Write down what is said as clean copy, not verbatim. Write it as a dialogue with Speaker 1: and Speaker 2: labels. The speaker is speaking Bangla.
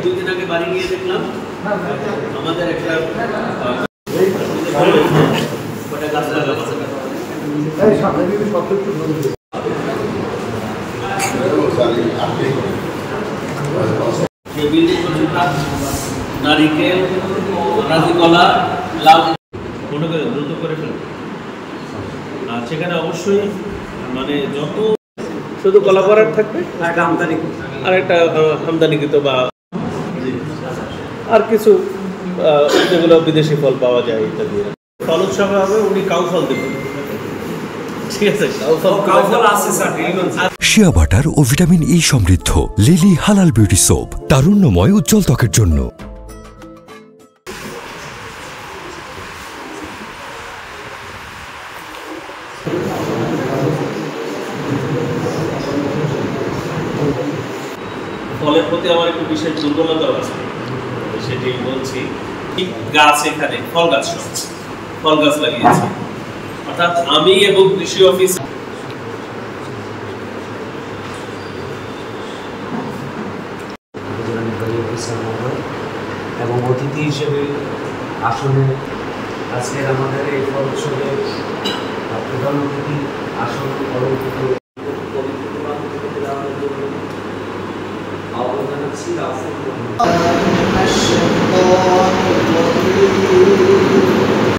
Speaker 1: দুদিন আগে বাড়ি গিয়ে দেখলাম আমাদের একটা গাছ লাগানো নারিকেল, রাজিকলা, লাউ মনে করে দ্রুত করে ফেলুন। আর সেখানে অবশ্যই মানে যত শুধু কলা করার থাকবে আর একটা আমদানিকৃত বা আর কিছু যেগুলো বিদেশি ফল পাওয়া যায় ইত্যাদি। ফল উৎসবে হবে উনি কাউ ফল দেবেন, ঠিক আছে?
Speaker 2: শিয়া বাটার ও ভিটামিন ই সমৃদ্ধ লিলি হালাল বিউটি সোপ, তারুণ্যময় উজ্জ্বল ত্বকের জন্য।
Speaker 1: ফলের প্রতি আমার একটু বিশেষ দুর্বলতা আছে, সেটি বলছি। গাছ এখানে ফল গাছ লাগিয়েছি, অর্থাৎ আমি এবং কৃষি অফিস
Speaker 3: এবং অতিথি হিসেবে আসনে আজকের আমাদের এই ফল উৎসবে প্রধান অতিথি আসন অলঙ্কৃত